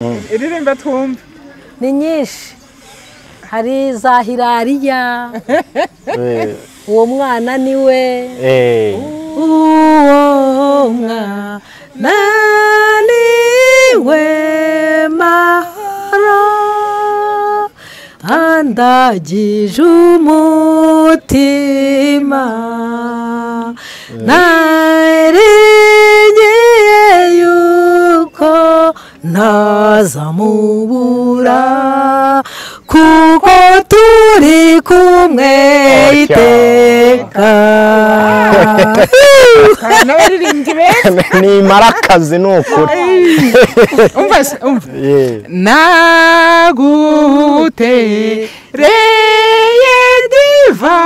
Iririmba twumva. Ni nyinshi. Hari za Hilariya. Uwo mwana niwe. Uwo mwana niwe mahoro andagije umutima narengeye yuko ntazamubura kuko turi kumwe iteka. N'abaririmbyi beza ni marakazi n'ukuri. umva nagutereye diva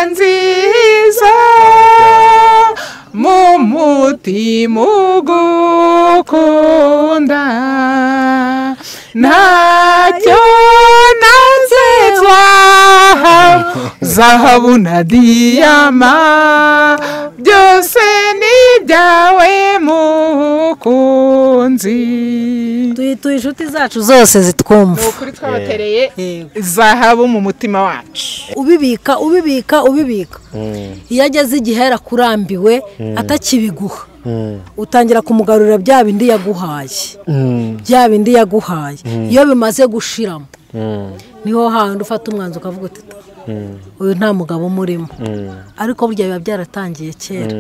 nziza mu mutima ugukunda ntacyo nazezwa zahabu na diyama byose ni ibyawe mukunzi. Tuyi inshuti zacu zose zitwumva. Ukuri twabatereye zahabu mu mutima wacu. Ubibika. Iyo ageze igihe yarakurambiwe atakibiguha. Utangira kumugarurira bya bindi yaguhaye. Iyo bimaze gushiramo. Niho handi ufata umwanzo ukavuga uti uyu nta mugabo umurimo. Ariko burya biba byaratangiye kera.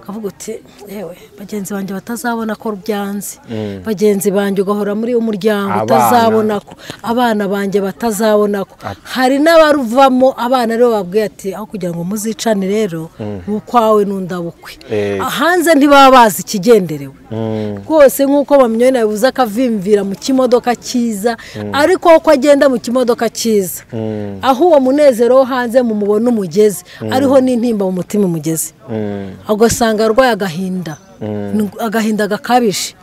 Kavuga uti yewe bagenzi banjye batazabona ko byanze. Bagenzi banjye ugahora muri umuryango utazabona ko abana banjye batazabona ko. Hari n'abaruvamo abana rero babwiye ati aho kugira ngo muzicane rero ukwawe n'undabukwe. Hanze ntibaba bazi ikigenderewe. Rwose nk'uko bamyone yabuze akavimvira mu kimodoka cyiza ariko uko agenda mu kimodoka cyiza aho uwo munezero wo hanze mu mubona umugezi ariho n'intimba mu mutima umugezi. Agasanga arwaye agahinda gakabije.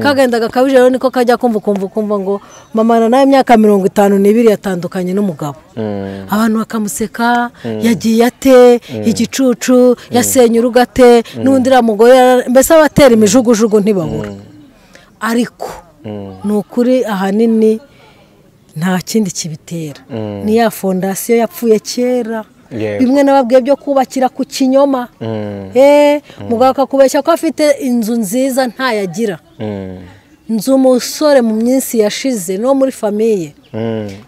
Kagenda gakabije rero niko kajya kumva ngo mama na nawe imyaka 52 yatandukanye n'umugabo. Abantu bakamuseka yagiye ate igicucu yasenye urugate n'undi ramugore mbese abatera imijugujugu ntibabura. Ariko nukuri ahanini nta kindi kibitera. Ni ya fondasiyo yapfuye kera. Bimwe nababwiye byo kubakira ku kinyoma. Mugabo akakubeshya ko afite inzu nziza ntayagira. Nzu umusore mu minsi yashize no muri famiye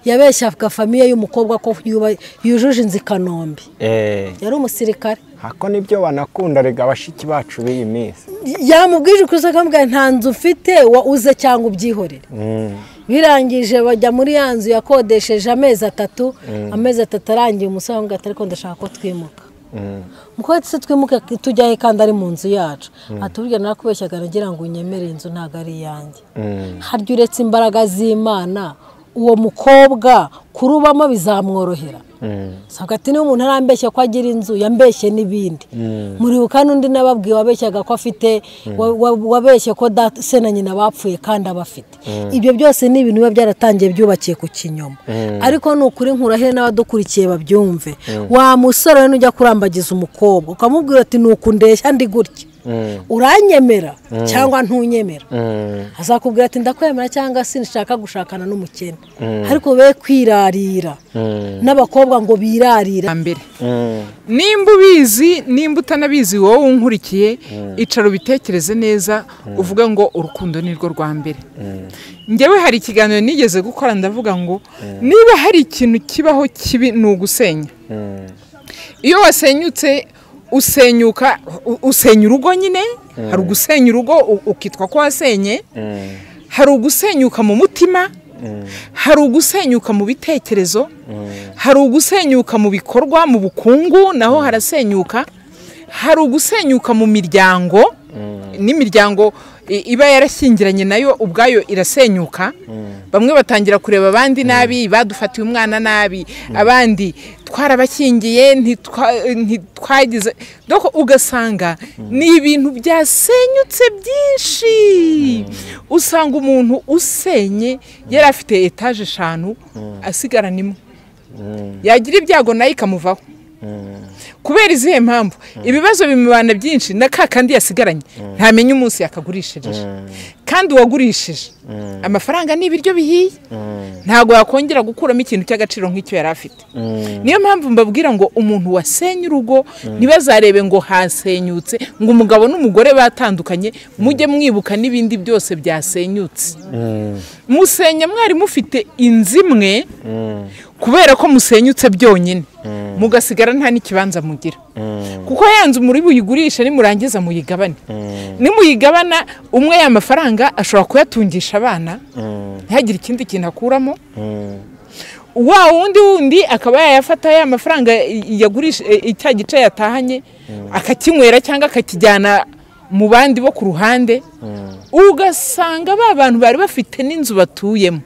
yabeshya afika famiye y'umukobwa ko yujuje inzu Kanombe. Yari umusirikare. Hako nibyo banakunda rega abashiki bacu b'iyi minsi. Yamubwije kuza kambwa nta nzu ufite wa uze cyangwa ubyihorere. Birangije bajya muri yanzu yakodesheje amezi 3 arangiye umusore ngo atariko ndashaka ko twimuka. Muko tse twimuka tujyahe kandi ari mu nzu yacu. Atubwira nakubeshyaga nagira ngo unyemere inzu ntago ari yanjye. Harya uretse imbaraga z'Imana uwo mukobwa kurubamo bizamworohera. Sabwa ati n'umuntu arambeshya ko agira inzu yambeshye n'ibindi. Muribuka n'undi nababwiye wabeshyaga ko afite wabeshye ko se na nyina bapfuye kandi abafite. Ibyo byose ni ibintu biba byaratangiye byubakiye ku kinyoma. Ariko nukuri nkurahere n'abadukurikiye babyumve. Wa musore n'ujya kurambagiza umukobwa ukamubwira ati nukundeshya ndi gutya. Uranyemera cyangwa ntunyemera. Azakubwira ati ndakwemera cyangwa sinshaka gushakana n'umukene. Ariko be kwirarira n'abakobwa ngo birarira mbere. Nimba ubizi nimba utanabizi wowe unkurikiye icaro bitekereze neza uvuga ngo urukundo nirwo rwa mbere. Ngewe hari ikiganiro nigeze gukora ndavuga ngo niba hari ikintu kibaho kibi n'ugusenya. Iyo wasenyutse usenya urugo nyine. Hari ugusenya urugo ukitwa ko wasenye. Hari ugusenyuka mu mutima. Hari ugusenyuka mu bitekerezo. Hari ugusenyuka mu bikorwa mu bukungu naho harasenyuka. Hari ugusenyuka mu miryango n'imiryango iba yarashyingiranye nayo ubwayo irasenyuka. Bamwe batangira kureba abandi nabi badufatiye umwana nabi abandi twarabashyingiye ntitwagize doko ugasanga ni ibintu byasenyutse byinshi. Usanga umuntu usenye yari afite etage 5 asigarana imwe yagira ibyago nayo ikamuvaho. kubera izihe mpamvu ibibazo bimubana byinshi na kandi yasigaranye ntamenye umunsi yakagurishirije kandi uwagurishije amafaranga ni ibiryo bihiye ntago yakongera gukuramo ikintu cy'agaciro nk'icyo yari afite niyo mpamvu mbabwira ngo umuntu wasenye urugo ntibazarebe ngo hasenyutse ngo umugabo n'umugore batandukanye mujye mwibuka n'ibindi byose byasenyutse musenya mwari mufite inzu imwe kubera ko musenyutse byonyine mugasigara nta n'ikibanza mugira kuko yanzu muri buyigurisha nimurangiza muyigabane nimuyigabana umwe y'amafaranga ashobora kuyatungisha abana ntihagire ikindi kintu akuramo wa wundi akaba yayafata ya mafaranga yagurisha icya gice yatahanye akakinywera cyangwa akakijyana mu bandi bo ku ruhande ugasanga ba bantu bari bafite n'inzu batuyemo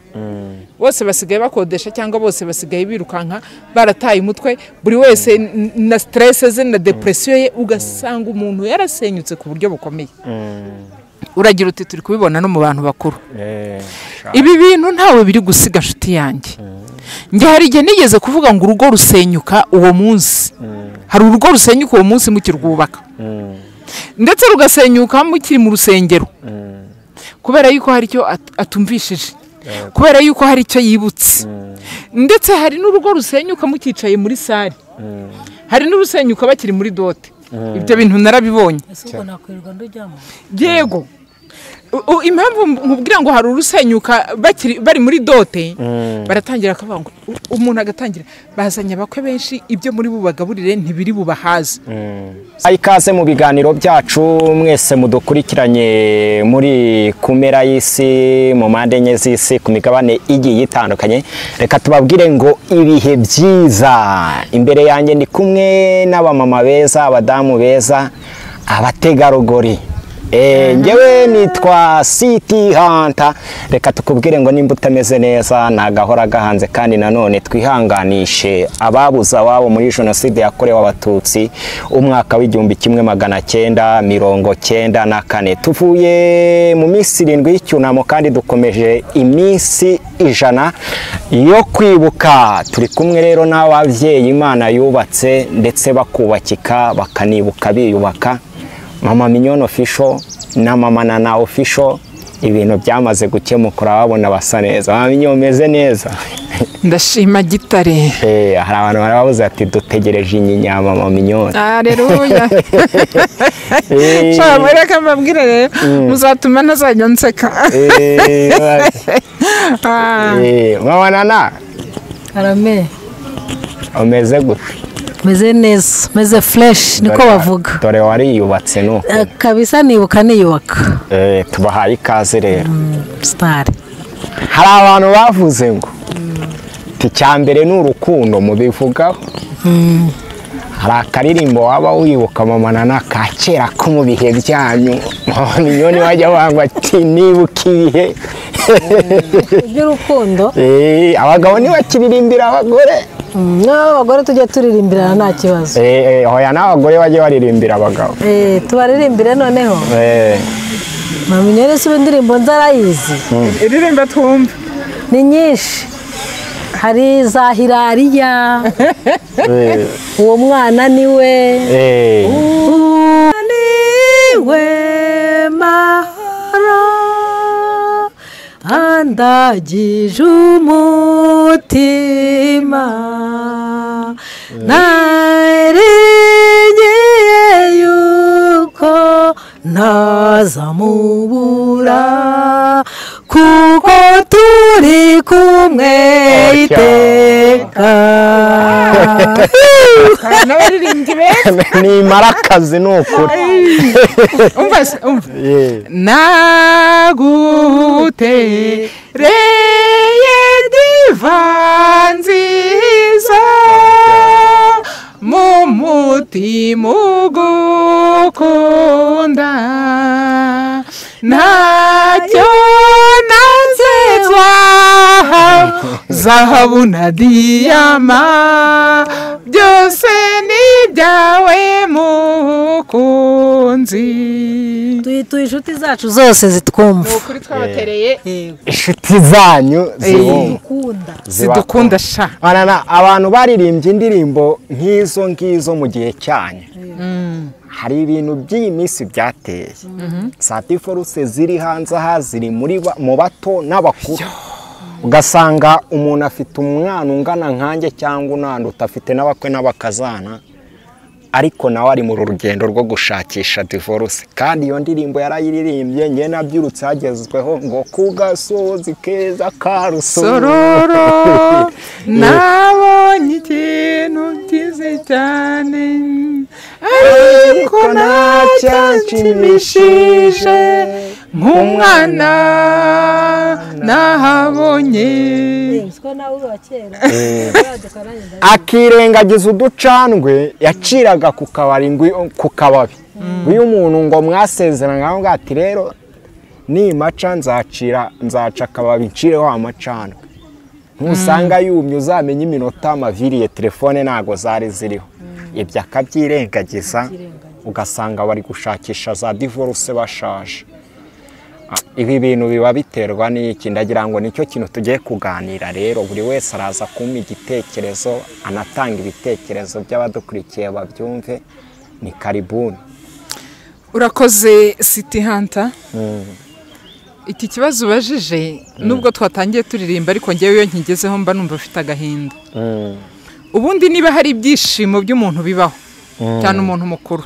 bose basigaye bakodesha cyangwa bose basigaye birukanka barataye umutwe buri wese na stress ze na depression ye ugasanga umuntu yarasenyutse ku buryo bukomeye uragira uti turi kubibona no mu bantu bakuru ibi bintu ntawe biri gusiga nshuti yanjye njye hari igihe nigeze kuvuga ngo urugo rusenyuka uwo munsi hari urugo rusenyuka uwo munsi mukirwubaka ndetse rugasenyuka mukiri mu rusengero kubera yuko hari icyo atumvishije kubera yuko hari icyo yibutse ndetse hari n'urugo rusenyuka mukicaye muri sare hari n'urusenyuka bakiri muri dote ibyo bintu narabibonye yego impamvu nkubwira ngo hari urusenyuka bari muri dote baratangira akavuga ngo umuntu agatangira bazanye abakwe benshi ibyo muri bubagaburire ntibiri bubahaze ikaze mu biganiro byacu mwese mudukurikiranye muri kumera y'isi mu mpande enye z'isi ku migabane igiye itandukanye reka tubabwire ngo ibihe byiza imbere yanjye ndi kumwe n'abamama beza abadamu beza abategarugori ngewe nitwa City Hunter reka tukubwire ngo nimba utameze neza nagahora gahanze kandi nanone twihanganishe ababuze ababo muri jenoside yakorewe abatutsi umwaka w'1994 tuvuye mu minsi 7 y'icyunamo kandi dukomeje iminsi 100 yo kwibuka turi kumwe rero n'abavyeyi Imana yubatse ndetse bakubakika bakanibuka biyubaka Mama Mignone Official na Mama Nana Official ibintu byamaze gukemukura babona basa neza Mama Mignone umeze neza ndashima gitare hari abantu baravuze ati dutegereje inyinya Mama Mignone haleluya cyangwa reka mbabwire rero muzatuma ntazajya nseka Mama Nana arame umeze gute meze neza meze fresh niko bavuga dore wari yubatse no kabisa nibuka niyubaka tubahaye ikaze rero star hari abantu bavuze ngo icyambere n'urukundo mubivugaho hari akaririmbo waba wibuka Mama Nana kacera ko mu bihe byanyu Mignone wajya wangwa ati nibuka ibihe by'urukundo abagabo ntibakiririmbira abagore n'abagore tujya turirimbira nta kibazo hoya n'abagore bajye baririmbira abagabo tubaririmbire noneho Mama Mignone se indirimbo nzarayizi iririmba twumva ni nyinshi hari za Hilariya uwo mwana niwe mahoro andagije umutima narengeye yuko ntazamubura kuko turi kumwe iteka n'abaririmbyi beza ni marakazi n'ukuri umva nagutereye diva nziza mu mutima ugukunda ntacyo nazezwa zahabu na diyama byose ni ibyawe mukunzi. tuyituye inshuti zacu zose zitwumva. Ni ukuri twabatereye inshuti zanyu zidukunda sha. Abantu baririmbye indirimbo nk'izo ngizo mu gihe cyanyu, hari ibintu by'iyi minsi byateye. za divorce ziri hanze aha, ziri mu bato n'abakuru. Ugasanga umuntu afite umwana ungana nkanjye cyangwa unanduta, afite n'abakwe n'abakazana, ariko nawe ari mu rugendo rwo gushakisha divorce. Kandi iyo ndirimbo yarayiririmbye, njye nabyirutse hagezweho ngo ku gasozi keza ka Rusororo nabonye ikintu cyiza cyane, ariko ntacyanshimishije nk'umwana nahabonye. Akirengagiza uducandwe yaciraga ku kababi. Uyu muntu ngo mwasezerana ngo ati rero nimaca nzaca akababi ncireho amacandwe. Ntusanga yumye uzamenye iminota amaviriye, telefone ntago zari ziriho. Ibyo akabyirengagiza, ugasanga bari gushakisha za divorce bashaje. Ibi bintu biba biterwa n'iki? Ndagira ngo nicyo kintu tugiye kuganira rero. Buri wese araza kumpa igitekerezo, anatanga ibitekerezo by'abadukurikiye babyumve. Ni karibuni. Urakoze City Hunter. Iki kibazo ubajije nubwo twatangiye turirimba, ariko ngewe iyo nkigezeho mba numva afite agahinda. Ubundi niba hari ibyishimo by'umuntu bibaho, cyane umuntu mukuru,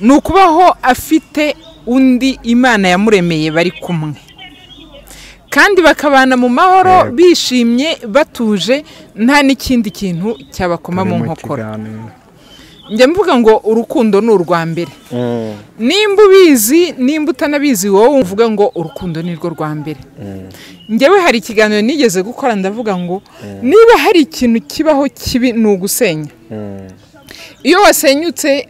ni ukubaho afite undi Imana yamuremeye bari kumwe, kandi bakabana mu mahoro bishimye batuje, nta n'ikindi kintu cyabakoma mu nkokora. Njye mvuga ngo urukundo ni urwa mbere. Nimba ubizi, nimba utanabizi, wowe uvuga ngo urukundo ni rwo rwa mbere. Njyewe hari ikiganiro nigeze gukora ndavuga ngo niba hari ikintu kibaho kibi ni ugusenya. Iyo wasenyutse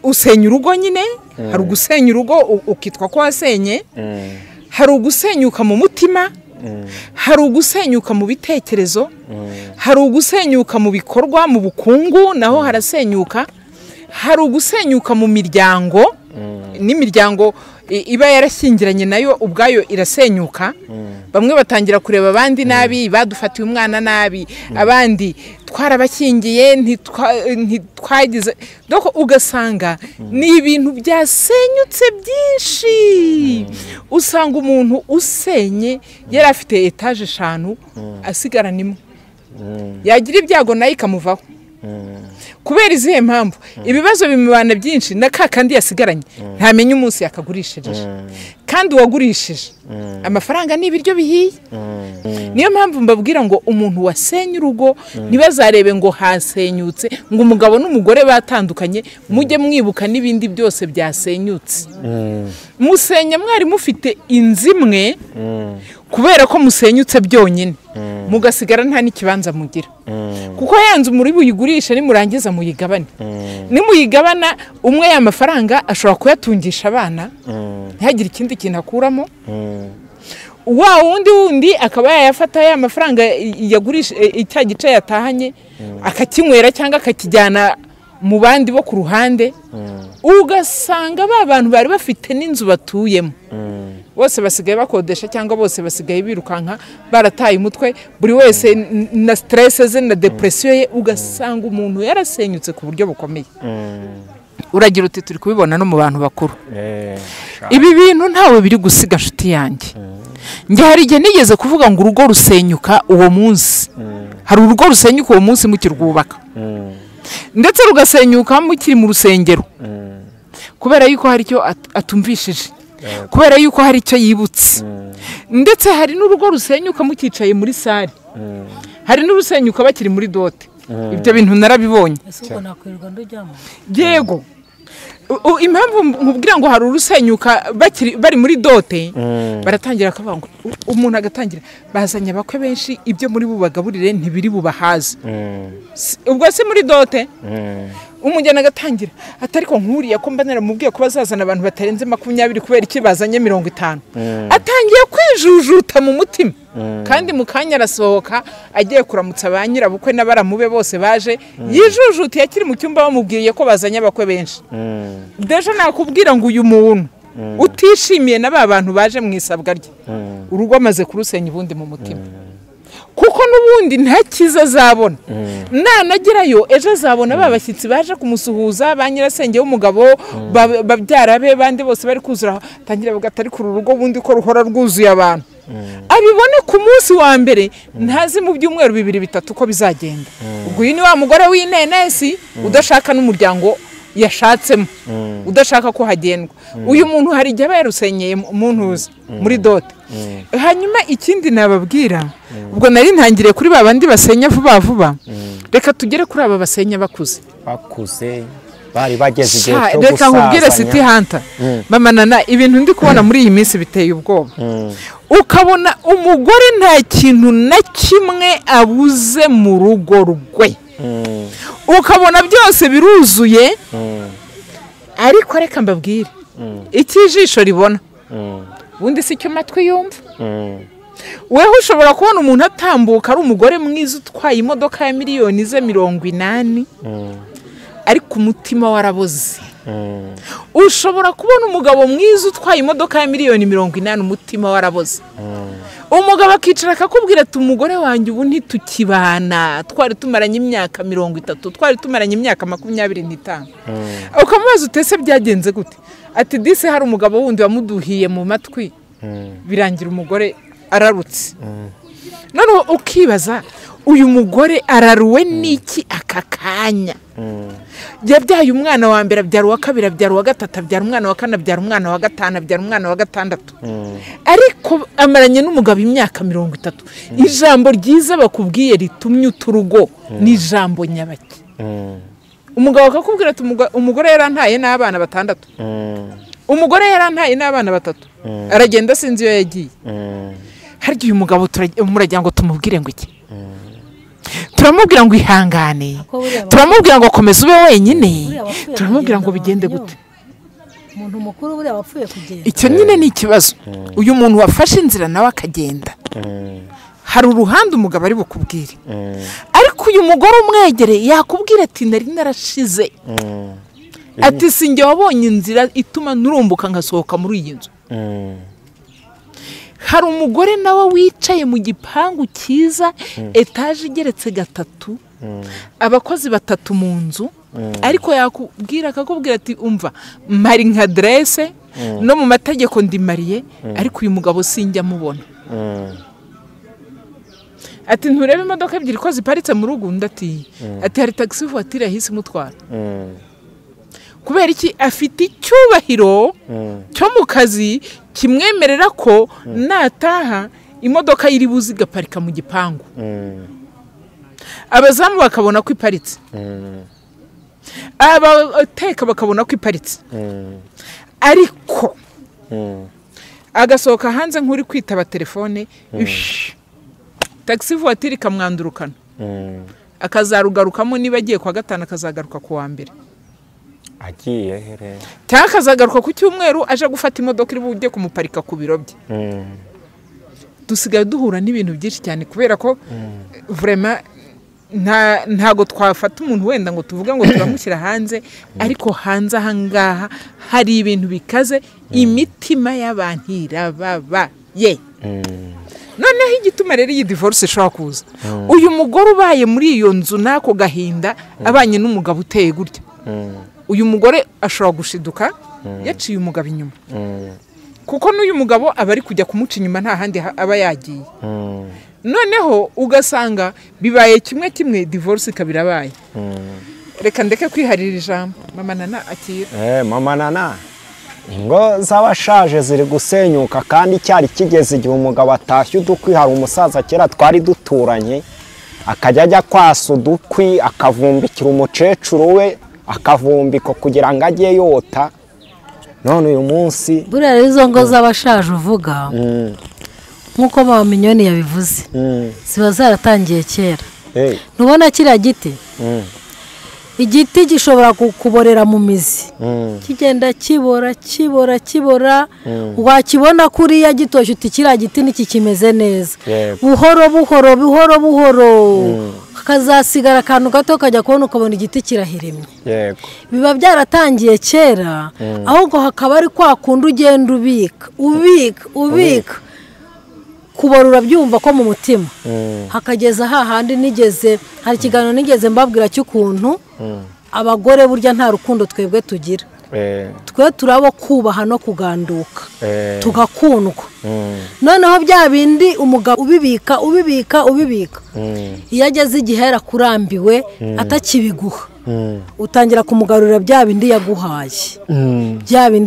usenya urugo nyine. Hari ugusenya urugo ukitwa ko wasenye, hari ugusenyuka mu mutima, hari ugusenyuka mu bitekerezo, hari ugusenyuka mu bikorwa, mu bukungu naho harasenyuka, hari ugusenyuka mu miryango, n'imiryango iba yarashyingiranye nayo ubwayo irasenyuka. Bamwe batangira kureba abandi nabi, badufatiye umwana nabi, abandi twarabashyingiye ntitwagize, doko ugasanga ni ibintu byasenyutse byinshi. Usanga umuntu usenye yari afite etaje 5 asigarana imwe, yagira ibyago nayo ikamuvaho. Kubera izihe mpamvu? Ibibazo bimubana byinshi, na kakandi yasigaranye ntamenye umunsi yakagurishije, kandi wagurishije amafaranga n'ibiryo bihiye. Niyo mpamvu mbabwira ngo umuntu wasenye urugo ntibazarebe ngo hasenyutse, ngo umugabo n'umugore batandukanye mujye mwibuka n'ibindi byose byasenyutse. Musenya mwari mufite inzimwe, kubera ko musenyutse byonyine, mugasigara nta n'ikibanza mugira. Kuko yanze muri buyigurisha nimurangiza muyigabane. Nimuyigabana umwe y'amafaranga ashobora kuyatungisha abana, ntihagire ikindi kintu akuramo. Wa wundi akaba yayafata ya mafaranga yagurisha icya gice yatahanye, akakinywera cyangwa akakijyana mu bandi bo ku ruhande. Ugasanga ba bantu bari bafite n'inzu batuyemo, bose basigaye bakodesha cyangwa bose basigaye birukanka barataye umutwe, buri wese na stress ze na depression ye. Ugasanga umuntu yarasenyutse ku buryo bukomeye. Uragira uti turi kubibona no mu bantu bakuru. Ibi bintu ntawe biri gusiga nshuti yanjye. Njye hari igihe nigeze kuvuga ngo urugo rusenyuka uwo munsi. Hari urugo rusenyuka uwo munsi mukirwubaka, ndetse rugasenyuka mukiri mu rusengero, kubera yuko hari icyo atumvishije, kubera yuko hari icyo yibutse. Ndetse hari n'urugo rusenyuka mukicaye muri sare, hari n'urusenyuka bakiri muri dote. Ibyo bintu narabibonye. Yego, impamvu nkubwira ngo hari urusenyuka bari muri dote, baratangira akavuga ngo umuntu agatangira bazanye abakwe benshi, ibyo muri bubagaburire ntibiri bubahaze. Ubwo se muri dote umujyana agatangira atari ko nkuriye ko mba naramubwiye ko bazazana abantu batarenze 20 kubera iki bazanye 50 atangiye kwijujuta mu mutima kandi mu kanya arasohoka agiye kuramutsa ba nyirabukwe n'abaramube bose baje yijujutiye akiri mu cyumba bamubwiye ko bazanye abakwe benshi deje nakubwira ngo uyu muntu utishimiye na ba bantu baje mu isabwa rye urugo amaze kurusenya ubundi mu mutima kuko n'ubundi nta kiza azabona nanagerayo ejo azabona babashyitsi baje kumusuhuza ba nyirasenge w'umugabo babyara be bandi bose bari kuzura tangira bagatari ku rugo bundi ko ruhora rwuzuye abantu abibone ku munsi wa mbere ntazi mu byumweru 2-3 uko bizagenda ubwo uyu ni wa mugore w'inenesi udashaka n'umuryango yashatsemo udashaka ko hagendwa uyu muntu hari igihe barusenyeye mu ntuzi muri dote hanyuma ikindi nababwira ubwo nari ntangiriye kuri babandi basenya vuba vuba reka tugere kuri aba basenya bakuze bari bageze igihe cyo gusazanya reka nkubwire City Hunter mama Nana ibintu ndi kubona muri iyi minsi biteye ubwoba ukabona umugore nta kintu na kimwe abuze mu rugo rwe ukabona byose biruzuye ariko reka mbabwire ikijisho ribona ubundi si cyo matwi yumva weho ushobora kubona umuntu atambuka ari umugore mwiza utwaye imodoka ya miliyoni ze 80 ariko umutima waraboze ushobora kubona umugabo mwiza utwaye imodoka ya miliyoni 80 umutima waraboze umugabo akicara akakubwira ati umugore wanjye ubu ntitukibana twari tumaranye imyaka 30 twari tumaranye imyaka 25 ukamubaza utese byagenze gute ati dise hari umugabo wundi wamuduhiye mu matwi birangira umugore ararutse none ukibaza uyu mugore araruwe n'iki aka kanya yabyaye umwana wa mbere abyara wa kabiri abyara wa gatatu abyara umwana wa kane abyara umwana wa gatanu abyara umwana wa gatandatu ariko amaranye n'umugabo imyaka 30 ijambo ryiza bakubwiye ritumye uturugo ni ijambo nyabaki umugabo akakubwira ati umugore yarantaye n'abana 6 umugore yarantaye n'abana 3 aragenda sinzi yo yagiye harya uyu mugabo muragira ngo tumubwire ngo iki turamubwira ngo ihangane turamubwira ngo komeza ube wenyine turamubwira ngo bigende gute umuntu mukuru buri abapfuye kugenda icyo nyine ni ikibazo uyu muntu wafashe inzira nawe akagenda hari uruhande umugabo ari bukubwire ariko uyu mugore umwegereye yakubwira ati nari narashize ati sinjye wabonye inzira ituma nurumbuka ngasohoka muri iyi nzu hari umugore nawe wicaye mu gipangu cyiza etaje igeretse 3 abakozi 3 mu nzu ariko yakubwira akakubwira ati umva mari nka adresse no mu mategeko ndi mariye ariko uyu mugabo sinjya mubona ati nturebe imodoka ebyiri ko ziparitse mu rugo ndati ati hari taxi voiture yahise mutwara kubera iki afite icyubahiro cyo mu kazi kimwemerera ko nataha imodoka iri buzi gaparika mu gipangu abazamu bakabona ko iparitse abateka bakabona ko iparitse ariko agasohoka hanze nk'uri kwitaba telefone taxi voiture ikamwandurukana akazarugarukamo niba agiye kwa gatanu akazagaruka ku wa mbere agiye here takazagaruka ku cyumweru aje gufata imodoka iri bujye kumuparika ku biro bye dusigaye duhura n'ibintu byinshi cyane kubera ko vraiment ntago twafata umuntu wenda ngo tuvuga ngo turamushyira hanze ariko hanze ahangaha hari ibintu bikaze imitima y'abantu irababaye noneho igituma rero iyi divorce ishobora kuza uyu mugore ubaye muri iyo nzu nako gahinda abanye n'umugabo uteye gutya uyu mugore ashobora gushiduka yaciye umugabo inyuma kuko n'uyu mugabo aba ari kujya kumuca inyuma nta handi aba yagiye noneho ugasanga bibaye kimwe divorce kabirabaye reka ndeke kwiharira ijambo mama Nana akira mama Nana ingo z'abashaje ziri gusenyuka kandi cyari kigeze igihe umugabo atashye udukwi hari umusaza kera twari duturanye akajya ajya kwasa udukwi akavumbikira umukecuru we akavumbiko kugira ngo ajye yota none uyu munsi buriya izo ngo z'abashaje uvuga nk'uko mama Mignone yabivuze, ziba zaratangiye kera. Ntubona kiriya giti igiti gishobora kuborera mu mizi kigenda kibora wakibona kuriya gitoshye uti kiriya giti ntikikimeze neza buhoro kazasigara akantu gato kajya kubona ukabona igiti kirahirimye biba byaratangiye kera ahubwo hakaba ari kwa kundi ugenda ubika kubara urabyumva ko mu mutima hakageza hahandi hari ikiganiro nigeze mbabwira cy'ukuntu abagore burya nta rukundo twebwe tugira twe turabo kubaha no kuganduka tugakundwa noneho bya bindi umugabo ubibika iyo ageze igihe yarakurambiwe atakibiguha utangira kumugarurira bya bindi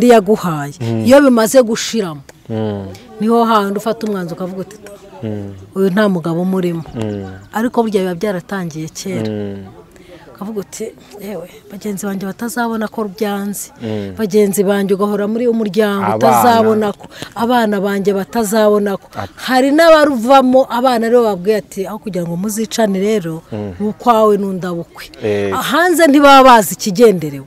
yaguhaye iyo bimaze gushiramo niho handi ufata umwanzuro ukavuga uti uyu nta mugabo umurimo ariko burya biba byaratangiye kera ukavuga uti yewe bagenzi banjye batazabona ko byanze bagenzi banjye ugahora muri umuryango utazabona ko abana banjye batazabona ko hari n'abaruvamo abana rero babwiye ati aho kugira ngo muzicane rero ukwawe n'undabukwe hanze ntibaba bazi ikigenderewe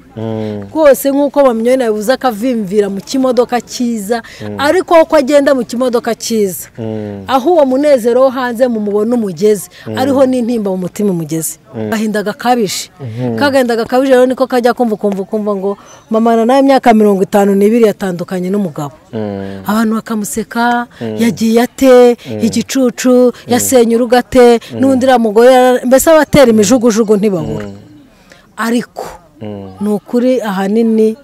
rwose nk'uko bamyona bivuze akavimvira mu kimodoka cyiza ariko uko agenda mu kimodoka cyiza aho uwo munezero wo hanze mumubona umugezi ariho n'intimba mu mutima umugezi gahinda gakabije kagenda gakabije rero niko kajya kumva ngo mama nawe imyaka 52 yatandukanye n'umugabo abantu bakamuseka yagiye ate igicucu yasenye urugate n'undi ramugore mbese abatera imijugujugu ntibabura ariko nukuri ahanini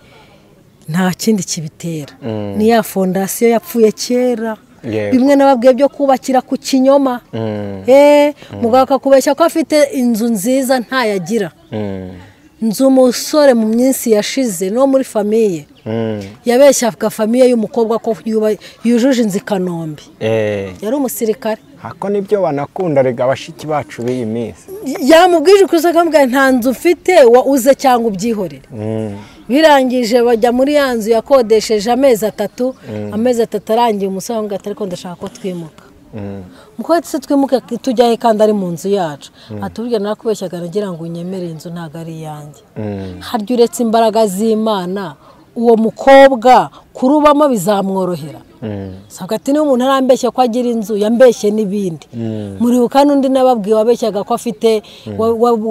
nta kindi kibitera ni ya fondasiyo yapfuye kera bimwe nababwiye byo kubakira ku kinyoma mugabo akakubeshya ko afite inzu nziza ntayagira nzu umusore mu minsi yashize no muri famiye yabeshyaga famiye y'umukobwa ko yujuje inzu i Kanombe yari umusirikare hako nibyo banakunda rega abashiki bacu b'iyi minsi yamubwije kuza akambwira nta nzu ufite uze cyangwa ubyihorere birangije bajya muri ya nzu yakodesheje amezi 3 arangiye umusore ngo atari ko ndashaka ko twimuka muko tse twimuka tujyahe kandi ari mu nzu yacu atubwira nakubeshyaga nagira ngo unyemere inzu ntago ari yanjye harya uretse imbaraga z'Imana uwo mukobwa kurubamo bizamworohera sagati ni umuntu arambeshya ko agira inzu yambeshye n'ibindi muribuka n'undi nababwiye wabeshyaga ko afite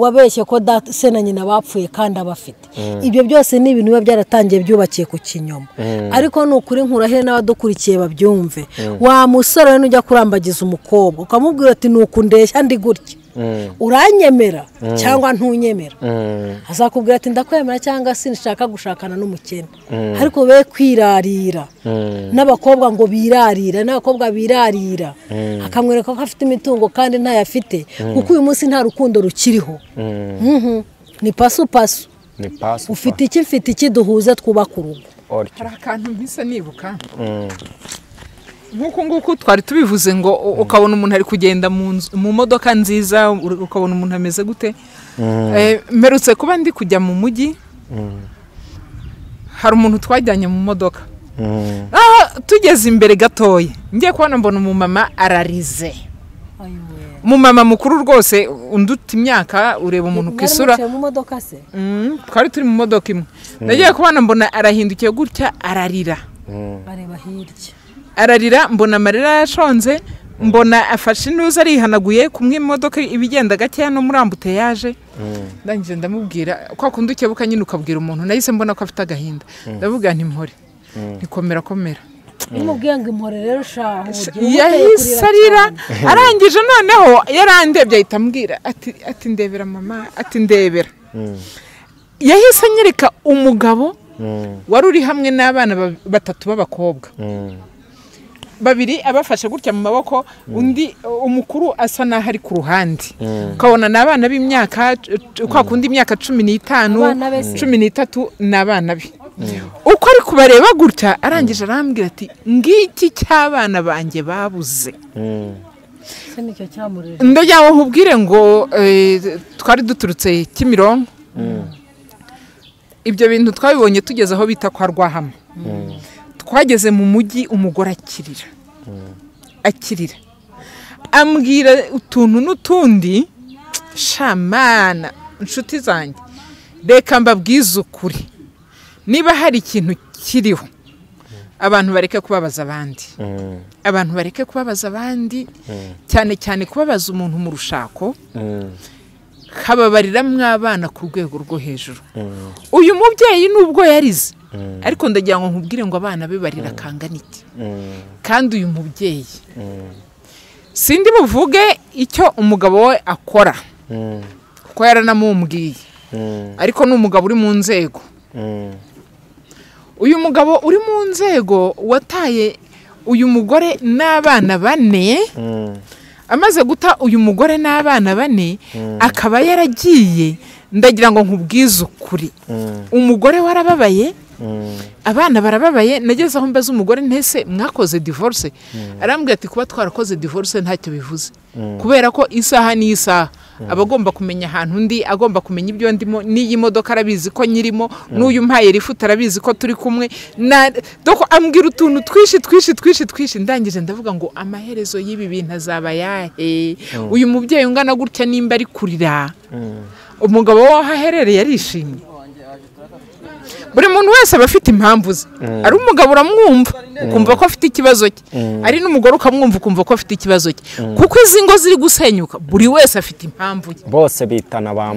wabeshye ko se na nyina bapfuye kandi abafite ibyo byose ni ibintu biba byaratangiye byubakiye ku kinyoma ariko nukuri nkurahe n'abadukurikiye babyumve wa musore n'ujya kurambagiza umukobwa ukamubwira ati nukundeshya ndi gutya uranyemera cyangwa ntunyemera azakubwira ati ndakwemera cyangwa sinshaka gushakana n'umukene ariko be kwirarira n'abakobwa ngo birarira n'abakobwa birarira akamwereka ko afite imitungo kandi ntayafite kuko uyu munsi nta rukundo rukiriho ni pasu ufite iki mfite iki duhuze twubaka urugo hari akantu mpise nibuka nk'uko twari tubivuze ngo ukabona umuntu ari kugenda mu modoka nziza ukabona umuntu ameze gute mperutse kuba ndi kujya mu mujyi hari umuntu twajyanye mu modoka tugeze imbere gatoya ngiye kubona mbona umumama ararize umumama mukuru rwose unduta imyaka ureba umuntu ku isura twari turi mu modoka imwe nagiye kubona mbona arahindukiye gutya ararira ararira mbona amarira yashonze mbona afashe inuza arihanaguye kumwe imodoka ibigenda gakeya no muri ambuteyage ndangije ndamubwira kwa kundi ukebuka nyine ukabwira umuntu nahise mbona ko afite agahinda ndavuga nti mpore nikomera nimubwiye ngo impore rero shaho yahise arira arangije noneho yarandebye ahita ambwira ati ndebera mama ati ndebera yahise anyereka umugabo wari uri hamwe n'abana 3 b'abakobwa babiri abafashe gutya mu maboko undi umukuru asa naho ari ku ruhande ukabona n'abana b'imyaka kwa kundi imyaka 15 13 n'abana be uko ari kubareba gutya arangije arambwira ati ngiki cy'abana banjye babuze ndajyaho nkubwire ngo twari duturutse Kimironko ibyo bintu twabibonye tugeze aho bita kwa Rwahama twageze mu mujyi umugore akirira ambwira utuntu n'utundi shamana inshuti zanjye reka mbabwize ukuri niba hari ikintu kiriho abantu bareke kubabaza abandi abantu bareke kubabaza abandi cyane cyane kubabaza umuntu mu rushako kababarira mw'abana ku rwego rwo hejuru uyu mubyeyi nubwo yarize ariko ndagira ngo nkubwire ngo abana be barira kangana iki kandi uyu mubyeyi sindi buvuge icyo umugabo we akora kuko yaranamumbwiye ariko ni umugabo uri mu nzego uyu mugabo uri mu nzego wataye uyu mugore n'abana 4 amaze guta uyu mugore n'abana 4 akaba yaragiye ndagira ngo nkubwize ukuri umugore warababaye abana barababaye nageze aho mbaza umugore ntese mwakoze divorce arambwira ati kuba twarakoze divorce ntacyo bivuze kubera ko isaha n'isaha abagomba kumenya ahantu undi agomba kumenya ibyo ndimo n'iyi modoka arabizi ko nyirimo n'uyu mpaye rifuta arabizi ko turi kumwe doko ambwira utuntu twishi ndangije ndavuga ngo amaherezo y'ibi bintu azaba yahe uyu mubyeyi ungana gutya nimba ari kurira umugabo wo haherereye yarishimye buri muntu wese aba afite impamvu ze ari umugabo uramwumva ukumva ko afite ikibazo cye ari n'umugore ukamwumva ukumva ko afite ikibazo cye kuko izi ngo ziri gusenyuka buri wese afite impamvu ye bose bitana ba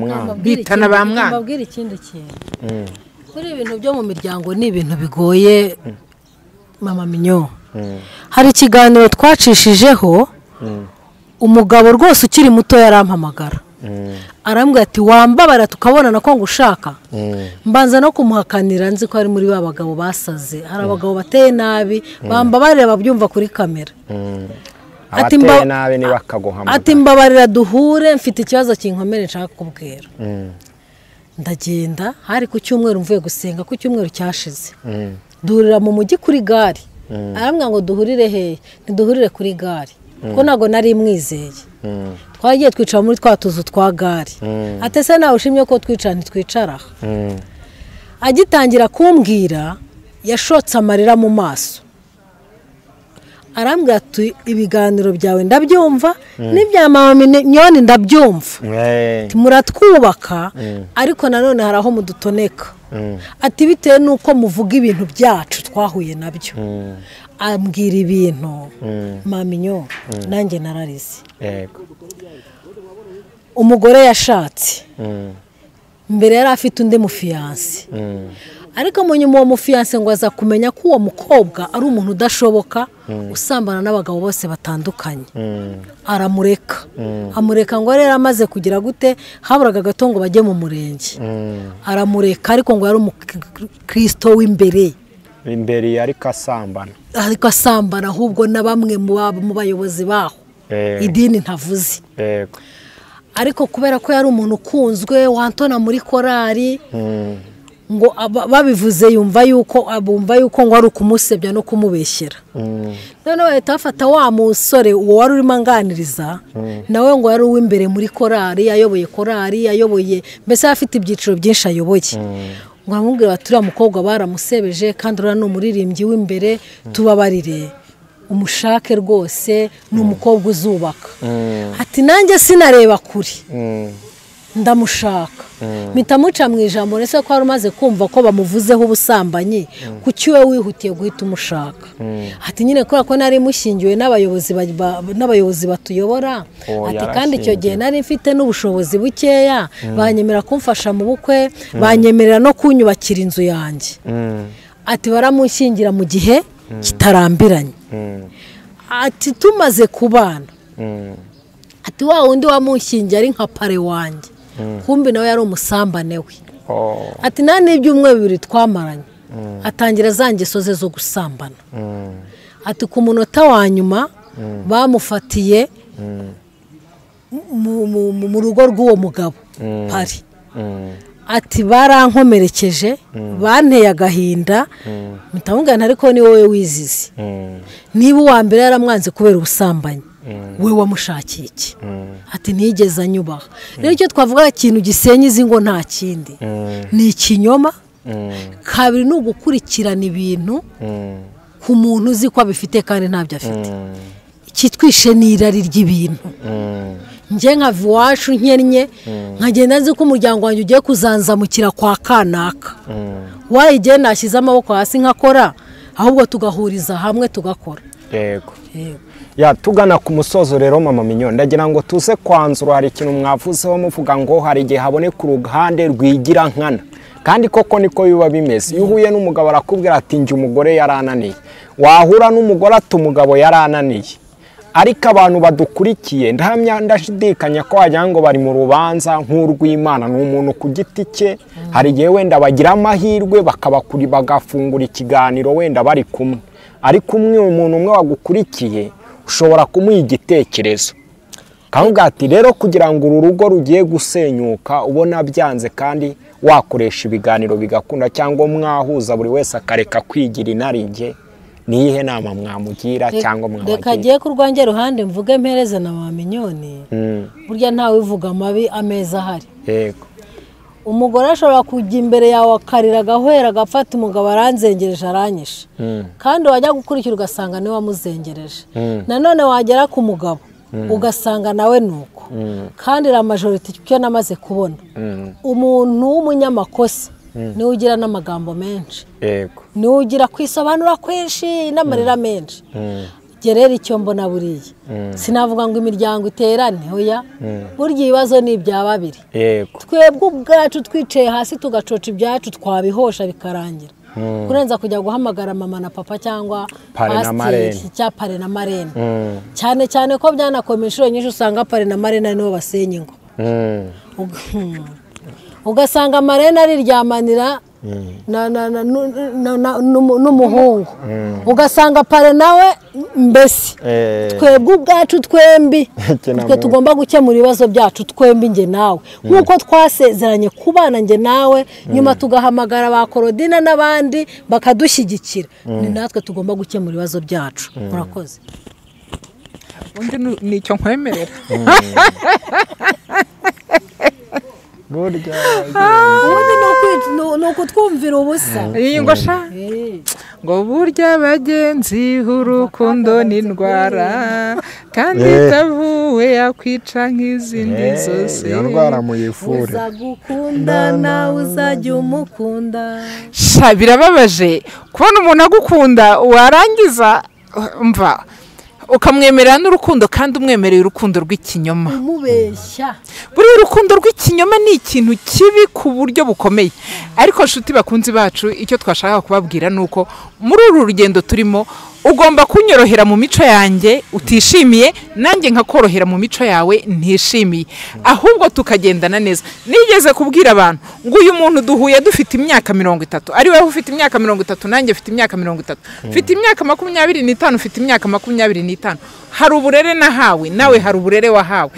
mwana mbabwira ikindi kintu kuri ibintu byo mu miryango ni ibintu bigoye mama Minyo hari ikiganiro twacishijeho umugabo rwose ukiri muto yarampamagara arambwira ati wambabara tukabonana ko ngushaka mbanza no kumuhakanira nzi ko ari muri ba bagabo basaze hari abagabo bateye nabi bambabarira babyumva kuri kamera abateye nabi ni bakaguhamagara ati mbabarira duhure mfite ikibazo kinkomere nshaka kubwira ndagenda hari ku cyumweru mvuye gusenga ku cyumweru cyashize duhurira mu mujyi kuri gare arambwira ngo duhurire hehe ntiduhurire kuri gare ko ntago nari mwizeye twagiye twicara muri twa tuzu twa gare atese nawe ushimye ko twicara ntitwicara agitangira kumbwira yashotse amarira mu maso arambwira ati ibiganiro byawe ndabyumva n'ibya mama Minyoni ndabyumva muratwubaka ariko nanone hari aho mudutoneka ati bitewe nuko muvuga ibintu byacu twahuye nabyo ambwira ibintu mama Minyoni nanjye nararize umugore yashatse mbere yari afite undi mufiyanse ariko mu nyuma uwo mufiyanse ngo aza kumenya ko uwo mukobwa ari umuntu udashoboka usambana n'abagabo bose batandukanye aramureka amureka ngo rero amaze kugira gute haburaga gato ngo bajye mu murenge aramureka ariko ngo yari umukristo w'imbere ariko asambana ahubwo na bamwe mu bayobozi baho idini ntavuze ariko kubera ko yari umuntu ukunzwe wantona muri korari ngo babivuze yumva yuko ngo ari ukumusebya no kumubeshyera noneho bahita bafata wa musore uwo wari urimo anganiriza nawe ngo yari uw'imbere muri korari yayoboye mbese afite ibyiciro byinshi ayoboye ngo aramubwira bati uriya mukobwa baramusebeje kandi uriya ni umuririmbyi w'imbere tubabarire umushake rwose ni umukobwa uzubaka ati nanjye sinareba kuri ndamushaka mpita muca mu ijambo ndetse ko wari umaze kumva ko bamuvuzeho ubusambanyi kuki we wihutiye guhita umushaka ati nyine kubera ko nari mushyingiwe n'abayobozi batuyobora ati kandi icyo gihe nari mfite n'ubushobozi bukeya banyemera kumfasha mu bukwe banyemerera no kunyubakira inzu yanjye ati baramushyingira mu gihe kitarambiranye ati tumaze kubana ati wa wundi wamushyingiye ari nka pare wanjye kumbi nawe yari umusambane we ati nta n'ibyumweru 2 twamaranye atangira za ngeso ze zo gusambana ati ku munota wa nyuma bamufatiye mu rugo rw'uwo mugabo pari ati barankomerekeje banteye agahinda mutamugana ariko ni wowe wizize niba uwa mbere yaramwanze kubera ubusambanyi we wamushakiye iki ati ntigeze anyubaha rero icyo twavuga ikintu gisenya izi ngo nta kindi ni ikinyoma kabiri ni ugukurikirana ibintu ku muntu uzi ko abifite kandi ntabyo afite ikitwishe ni irari ry'ibintu njye nkava iwacu nkennye nkagenda nzi ko umuryango wanjye ugiye kuzanzamukira kwa kanaka wayigiye nashyize amaboko hasi nkakora ahubwo tugahuriza hamwe tugakora. yego ya tugana ku musozo rero mama Mignone ndagira ngo tuze kwanzura hari ikintu mwavuzeho muvuga ngo hari igihe haboneka uruhande rwigira nkana kandi koko niko biba bimeze iyo uhuye n'umugabo arakubwira ati njye umugore yarananiye wahura n'umugore ati umugabo yarananiye ariko abantu badukurikiye ndashidikanya ko wagira ngo bari mu rubanza nk'urw'Imana n'umuntu ku giti cye hari igihe wenda bagira amahirwe bagafungura ikiganiro wenda bari kumwe ariko umuntu umwe wagukurikiye ushobora kumuha igitekerezo kavuga ati rero kugira ngo uru rugo rugiye gusenyuka ubona byanze kandi wakoresha ibiganiro bigakunda cyangwa mwahuza buri wese akareka kwigira inaringe niyihe nama mwamugira cyangwa mwamugira reka giye ku rwanjye ruhande mvuge mpereza na mama Mignone burya ntawe uvuga amabi ameza ahari. yego umugore ashobora kujya imbere yawe akarira agahwera agafata umugabo aranzengereje aranyishe kandi wajya gukurikira ugasanga niwe wamuzengereje nanone wagera ku mugabo ugasanga nawe nuko kandi la majority cyo namaze kubona umuntu w'umunyamakosa niwe ugira n'amagambo menshi yego niwe ugira kwisobanura kwinshi n'amarira menshi. gerera icyo mbona buriya sinavuga ngo imiryango iterane hoya burya ibibazo ni ibya babiri. yego twebwe ubwacu twicaye hasi tugacoca ibyacu twabihosha bikarangira kurenza kujya guhamagara mama na papa cyangwa pasiteri cya pare na marene cyane cyane ko byanakomeye inshuro nyinshi usanga pare na marene nibo basenya ingo ugasanga marene ariryamanira n'umuhungu ugasanga pare nawe mbese twebwe ubwacu twembi twe tugomba gukemura ibibazo byacu twembi nge nawe nk'uko twasezeranye kubana nge nawe nyuma tugahamagara ba Korodina n'abandi bakadushyigikira ni natwe tugomba gukemura ibibazo byacu. murakoze. undi nicyo nkwemerera burya ubundi ni ukutwumvira ubusa ngo sha ngo burya bagenzi urukundo n'indwara kandi itavuwe yakwica nk'izindi zose iyo ndwara muyifure uzagukundana uzajya umukunda. sha birababaje kubona umuntu agukunda warangiza mva ukamwemerera n'urukundo kandi umwemereye urukundo rw'ikinyoma umubeshya. buri urukundo rw'ikinyoma ni ikintu kibi ku buryo bukomeye ariko nshuti bakunzi bacu icyo twashaka kubabwira nuko muri uru rugendo turimo ugomba kunyorohera mu mico yanjye utishimiye nanjye nkakorohera mu mico yawe ntishimiye ahubwo tukagendana neza. nigeze kubwira abantu ngo uyu muntu duhuye dufite imyaka 30 ari wewe ufite imyaka 30 nanjye ufite imyaka 30 ufite imyaka 25 ufite imyaka 25 hari uburere nahawe nawe hari uburere wahawe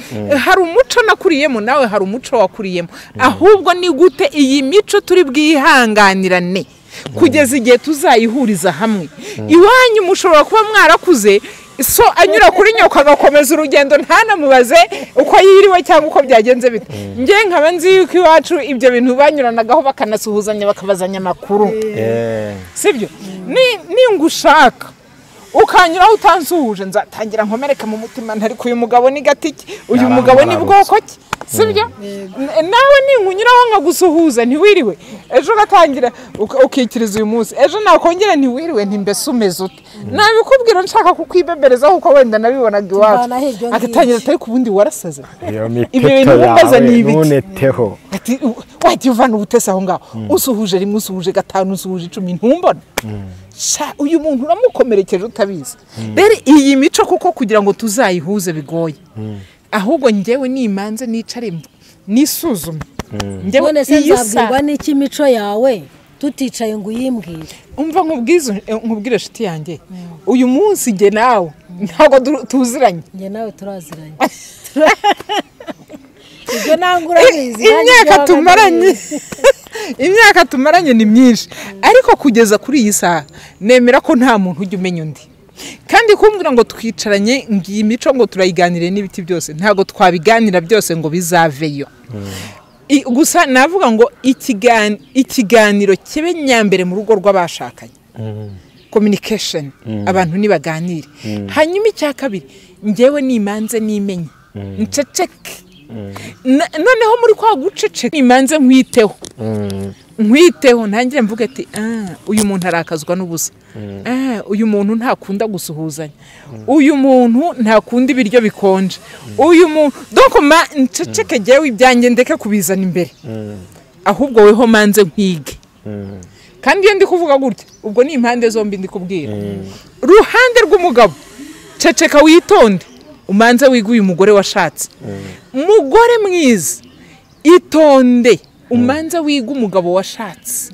hari umuco nakuriyemo nawe hari umuco wakuriyemo ahubwo ni gute iyi mico turi bwihanganirane kugeza igihe tuzayihuriza hamwe. iwanyu mushobora kuba mwarakuze so anyura kuri nyoko agakomeza urugendo ntanamubaze uko yiriwe cyangwa uko byagenze bite nge nkaba nzi yuko iwacu ibyo bintu banyuranagaho bakanasuhuzanya bakabazanya amakuru sibyo ni ngushaka ukanyura utansuhuje nzatangira nkomereka mu mutima ntari kuyu mugabo ni gatiki uyu mugabo ni bwoko ki sibyo nawe ninkunyuraho nkagusuhuza ntiwiriwe ejo gatangira ukikiriza uyu munsi ejo nakongera ntiwiriwe ntimbese umeze ute nabikubwira nshaka kukwibeberezaho uko wenda nabibonaga iwacu agatangira atari ku bundi warasaze ibyo bintu bumbaza ni ibiki ati wajya uvana ubutese aho ngaho usuhuje rimwe usuhuje gatanu usuhuje 10 ntumbona uyu muntu uramukomerekeje utabizi rero iyi mico kuko kugira ngo tuzayihuze bigoye ahubwo njyewe nimanze nicare nisuzume njyewe nzabwirwa n'iki mico yawe tuticaye ngo uyimbwire umva nkubwire shiti yanjye uyu munsi nge nawe ntabwo tuziranye nge nawe turaziranye ibyo nangura bizi imyaka tumaranye ni myinshi ariko kugeza kuri iyi saha nemera ko nta muntu ujya umenya undi kandi kumbwira ngo twicaranye ngiyi mico ngo turayiganire n'ibiti byose ntago twabiganira byose ngo bizaveyo gusa navuga ngo ikiganiro kibe nyambere mu rugo rw'abashakanye communication abantu nibaganire hanyuma icya kabiri njyewe nimanze nimenye nceceke noneho muri kwa guceceka imanze nkwiteho ntangire mvuga ati uyu muntu arakazwa n'ubusa uyu muntu ntakunda gusuhuzanya uyu muntu ntakunda ibiryo bikonje uyu muntu dokoma nceceke jewe ibyanjye ndeke kubizana imbere ahubwo weho manze nkwige kandi iyo ndi kuvuga gutya ubwo ni impande zombi ndi kubwira ruhande rw'umugabo ceceka witonde umanze wiga uyu mugore washatse mugore mwiza itonde umanze wiga umugabo washatse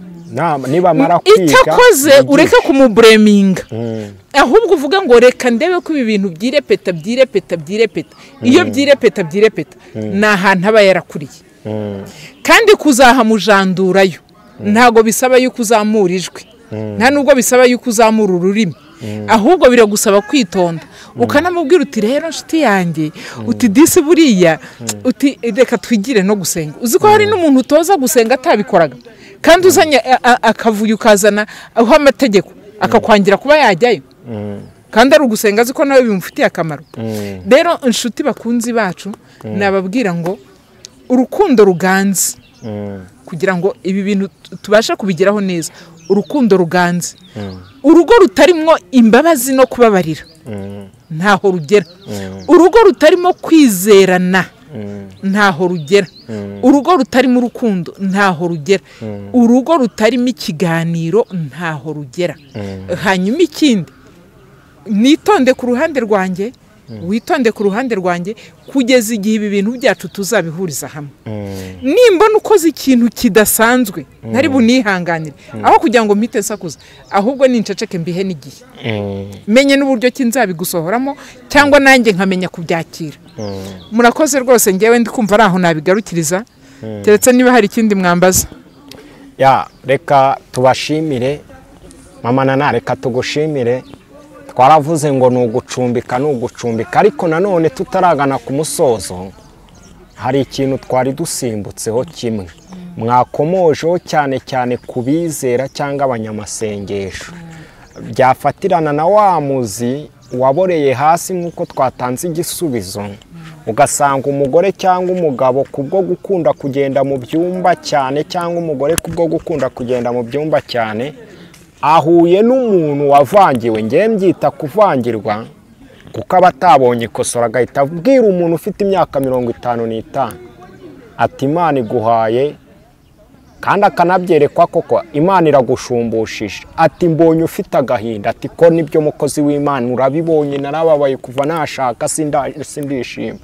niba mara kwiga itakoze ureke kumubureminga ahubwo uvuga ngo reka ndebe ko ibi bintu byirepeta iyo byirepeta ni ahantu aba yarakuriye kandi kuzahamujandurayo ntago bisaba yuko uzamura ijwi nta nubwo bisaba yuko uzamura ururimi ahubwo biragusaba kwitonda ukanamubwira uti rero nshuti yanjye uti disi buriya uti reka twigire no gusenga uzi ko hari n'umuntu utoza gusenga atabikoraga kandi uzanye akavuyo ukazana aho amategeko akakwangira kuba yajyayo kandi ari ugusenga azi ko nawe bimufitiye akamaro rero inshuti bakunzi bacu nababwira ngo urukundo ruganze kugira ngo ibi bintu tubashe kubigeraho neza urukundo ruganze urugo rutarimo imbabazi no kubabarira ntaho rugera urugo rutarimo kwizerana ntaho rugera urugo rutarimo urukundo ntaho rugera urugo rutarimo ikiganiro ntaho rugera hanyuma ikindi nitonde ku ruhande rwanjye witonde ku ruhande rwanjye kugeza igihe ibi bintu byacu tuzabihuriza hamwe nimbona ukoze ikintu kidasanzwe ntari bunihanganire aho kugira ngo mpite sakuza ahubwo ninceceke mbihe n'igihe menye n'uburyo kinzabigusohoramo cyangwa nanjye nkamenya kubyakira murakoze rwose ngewe ndi kumva ari aho nabigarukiriza keretse niba hari ikindi mwambaza reka tubashimire mama Nana reka tugushimire twaravuze ngo ni ugucumbika ariko nanone tutaragana ku musozo hari ikintu twari dusimbutseho kimwe mwakomojeho cyane ku bizera cyangwa abanyamasengesho byafatirana na wa muzi waboreye hasi nk'uko twatanze igisubizo ugasanga umugore cyangwa umugabo kubwo gukunda kugenda mu byumba cyane cyangwa umugore kubwo gukunda kugenda mu byumba cyane ahuye n'umuntu wavangiwe ngiye mbyita kuvangirwa kuko aba atabonye ikosora agahita abwira umuntu ufite imyaka 55 ati Imana iguhaye kandi akanabyerekwa koko Imana iragushumbushisha ati mbonye ufite agahinda ati ko nibyo mukozi w'Imana urabibonye narababaye kuva nashaka sindishima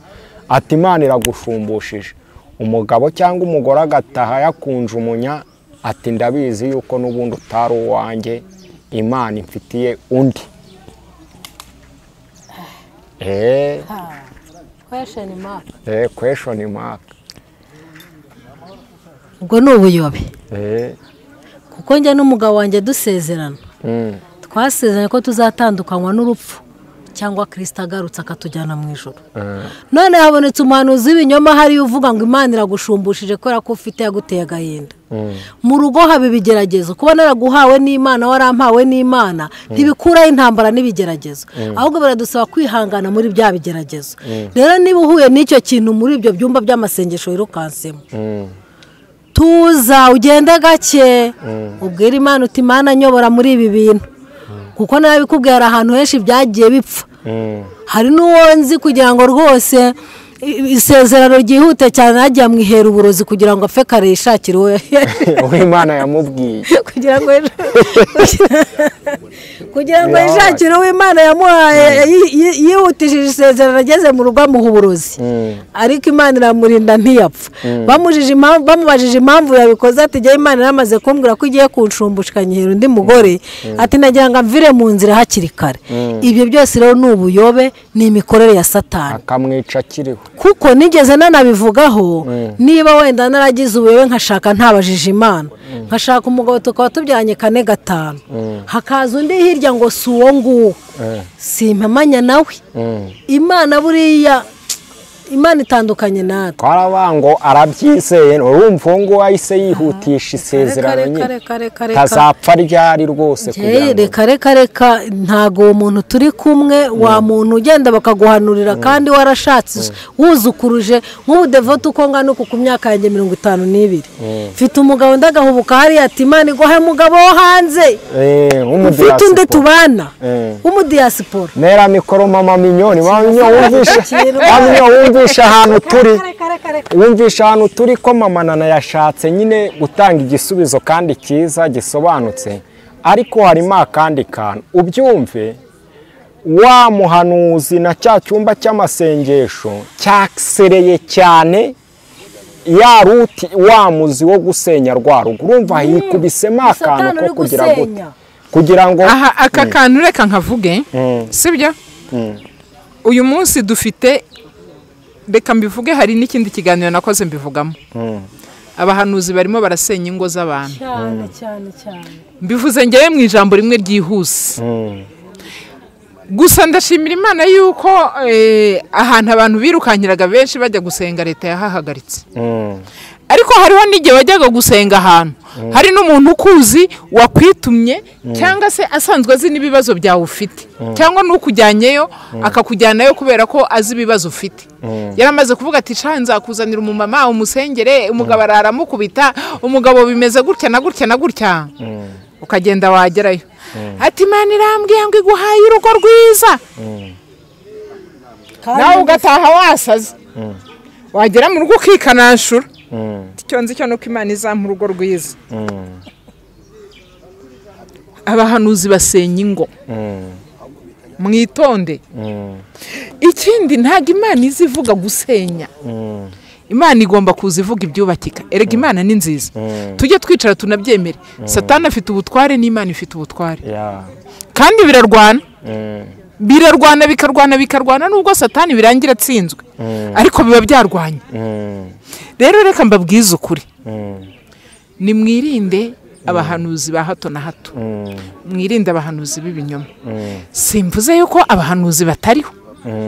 ati Imana iragushumbushisha umugabo cyangwa umugore agataha yakunje umunya ati ndabizi yuko n'ubundi utari uwanjye Imana imfitiye undi question mark ubwo ni ubuyobe kuko njye n'umugabo wanjye dusezerana twasezeranye ko tuzatandukanywa n'urupfu cyangwa Kristo agarutse akatujyana mu ijoro none habonetse umuhanuzi w'ibinyoma hariyo uvuga ngo Imana iragushumbushishe kubera ko ufite yaguteye agahinda mu rugo haba ibigeragezo kuba naraguhawe n'Imana warampawe n'Imana ntibikuraho intambara n'ibigeragezo ahubwo biradusaba kwihangana muri bya bigeragezo rero niba uhuye n'icyo kintu muri ibyo byumba by'amasengesho wirukansemo tuza ugende gake ubwira Imana uti Imana nyobora muri ibi bintu kuko narabikubwira ahantu henshi byagiye bipfa hari n'uwo nzi kugira ngo rwose isezerano ryihute cyane najya mwihera uburozi kugira ngo apfe kare yishakire we Imana yamubwiye kugira ngo yishakire we Imana yamuhaye yihutishije isezerano ageze mu rugo amuha uburozi ariko Imana iramurinda ntiyapfa bamubajije impamvu yabikoze ati jya Imana yaramaze kumbwira ko igiye kunshumbusha nyihera undi mugore ati nagira ngo amvire mu nzira hakiri kare ibyo byose rero ni ubuyobe ni imikorere ya Satani akamwica akiriho kuko nigeze nanabivugaho niba wenda naragize ubuyobe nkashaka ntabajije Imana nkashaka umugabo tukaba tubyanye 4-5 hakaza undi hirya ngo si uwo nguwo simpamanya nawe Imana buriya imana itandukanye natwe twaravuga ngo arabyizeye urumva uwo nguwo ahise yihutisha isezerano nyine ntazapfa ryari rwose reka ntago uwo muntu turi kumwe wa muntu ugenda bakaguhanurira kandi warashatse wuzukuruje nk'ubudevote uko ngana uku ku myaka yanjye 52 mfite umugabo ndagahubuka hariya ati imana iguhe umugabo wo hanze ufite undi tubana w'umudiyasipora nera mikoro mama minyoni wumvisha ahantu turi wumvisha ahantu turi ko mama Nana yashatse nyine gutanga igisubizo kandi cyiza gisobanutse ariko harimo akandi kantu ubyumve wa muhanuzi na cya cyumba cy'amasengesho cyasereye cyane ya ruti wa muzi wo gusenya rwa rugo urumva hikubisemo akantu ko kugira ngo aha aka kantu reka nkavuge sibyo uyu munsi dufite reka mbivuge hari n'ikindi kiganiro nakoze mbivugamo abahanuzi barimo barasenya ingo z'abantu cyane mbivuze ngewe mu ijambo rimwe ryihuse gusa ndashimira imana yuko ahantu abantu birukankiraga benshi bajya gusenga leta yahahagaritse ariko hariho n'igihe wajyaga gusenga ahantu hari n'umuntu ukuzi wakwitumye cyangwa se asanzwe azi n'ibibazo byawe ufite cyangwa n'ukujyanyeyo akakujyanayo kubera ko azi ibibazo ufite yaramaze kuvuga ati sha nzakuzanira umumama umusengere umugabo araramukubita umugabo bimeze gutya na gutya na gutya ukagenda wagerayo ati imana irambwiye ngo iguhaye urugo rwiza nawe ugataha wasaze wagera mu rugo ukikanashura icyo nzi cyo nuko imana izampa urugo rwiza abahanuzi basenya ingo mwitonde ikindi ntabwo imana izivuga gusenya imana igomba kuza ivuga ibyubakika erega imana ni nziza tujye twicara tunabyemere satani afite ubutware n'imana ifite ubutware kandi bikarwana nubwo satani birangira atsinzwe ariko biba byarwanye rero reka mbabwize ukuri nimwirinde abahanuzi ba hato na hato mwirinde abahanuzi b'ibinyoma simvuze yuko abahanuzi batariho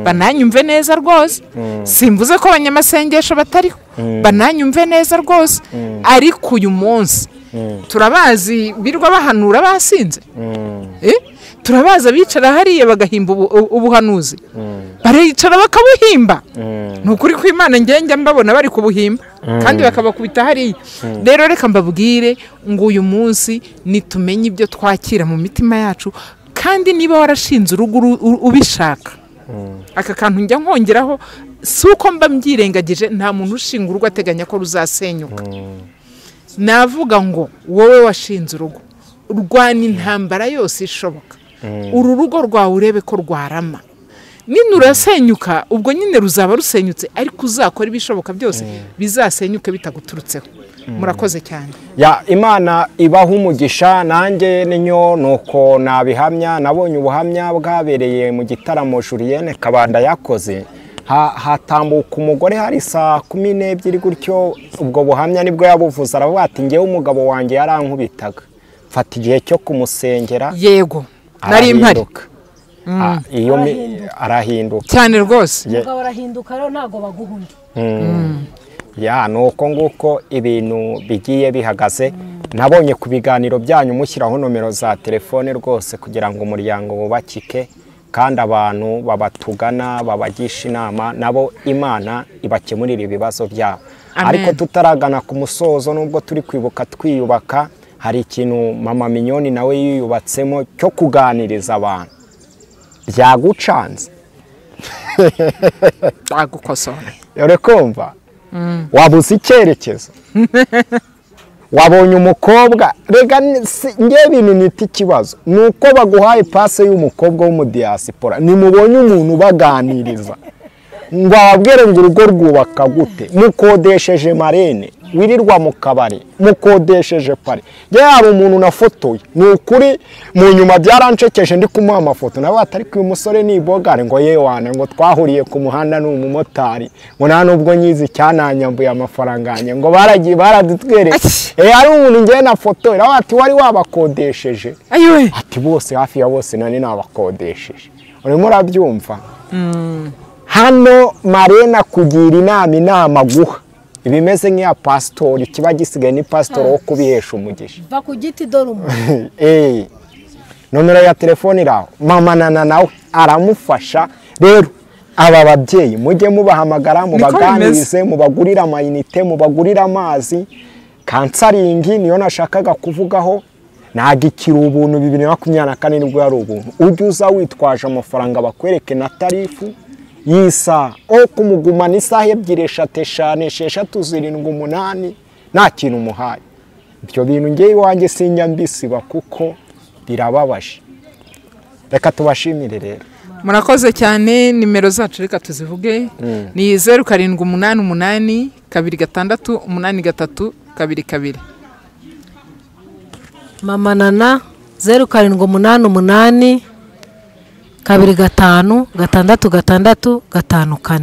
bananyumve neza rwose simvuze ko abanyamasengesho batariho bananyumve neza rwose ariko uyu munsi turabazi birwa bahanura basinze turabaza bicara hariya bagahimba ubuhanuzi baricara bakabuhimba ni ukuri ko imana ngenge mbabona bari kubuhimba kandi bakabakubita hariya rero reka mbabwire ngo uyu munsi nitumenye ibyo twakira mu mitima yacu kandi niba warashinze urugo ubishaka aka kantu njya nkongeraho si uko mba mbyirengagije nta muntu ushinga urugo ateganya ko ruzasenyuka navuga ngo wowe washinze urugo urwana intambara yose ishoboka uru rugo rwawe urebe ko rwarama nini urasenyuka ubwo nyine ruzaba rusenyutse ariko uzakora ibishoboka byose bizasenyuke bitaguturutseho murakoze cyane ya imana ibaho umugisha nanjye ninyo nuko nabihamya nabonye ubuhamya bwabereye mu gitaramo Julienne Kabanda yakoze hatambuka umugore hari saa 12 gutyo ubwo buhamya nibwo yabuvuze aravuga ati ngewe umugabo wanjye yarankubitaga mfata igihe cyo kumusengera yego nari impari iyo arahinduka cyane rwose umugabo arahinduka rero ntago baguhunda ya nuko nguko ibintu bigiye bihagaze nabonye ku biganiro byanyu mushyiraho nomero za telefone rwose kugira ngo umuryango wubakike kandi abantu babatugana babagisha inama nabo imana ibakemurira ibibazo byabo ariko tutaragana ku musozo nubwo turi kwibuka twiyubaka hari ikintu mama Minyoni nawe yiyubatsemo cyo kuganiriza abantu byagucanze bagukosora yore kumva wabuze icyerekezo wabonye umukobwa rega nge bintu nita ikibazo nuko baguhaye pase y'umukobwa w'umudiyasipora nimubonye umuntu baganiriza ngo ababwire ngo urugo rwubaka gute mukodesheje marene wirirwa mu kabari mukodesheje pare yari umuntu nafotoye ni ukuri mu nyuma byarancekeje ndi kumuha amafoto nawe atari ku umusore nibogare ngo yewane ngo twahuriye ku muhanda n'umumotari ngo nta nubwo nyizi cyananyambuye amafaranga yanjye ngo baragiye baradutwereka ari umuntu ngiye nafotoye nawe ati wari wabakodesheje ati bose hafi ya bose nani nabakodesheje urimo urabyumva hano Marena kugira inama guha ibimeze nk'iya pasitori kiba gisigaye ni pasitori wo kubihesha umugisha va ku giti dore umuntu nomero ya telefone iraho mama Nana nawe aramufasha rero aba babyeyi mujye mubahamagara mubaganirize mubagurira amayinite mubagurira amazi kansaringi niyo nashakaga kuvugaho nagikira ubuntu 2024 nibwo yari ubuntu ujye uza witwaje amafaranga bakwereke na tarifu yisa o kumugumana isaha 2-5-6-7-8 nta kintu umuhaye ibyo bintu ngiye iwanjye sinyambisiba kuko birababaje reka tubashimire rero murakoze cyane nimero zacu reka tuzivuge ni 0788 26 83 22 mama Nana 0788 25 6 6 5 4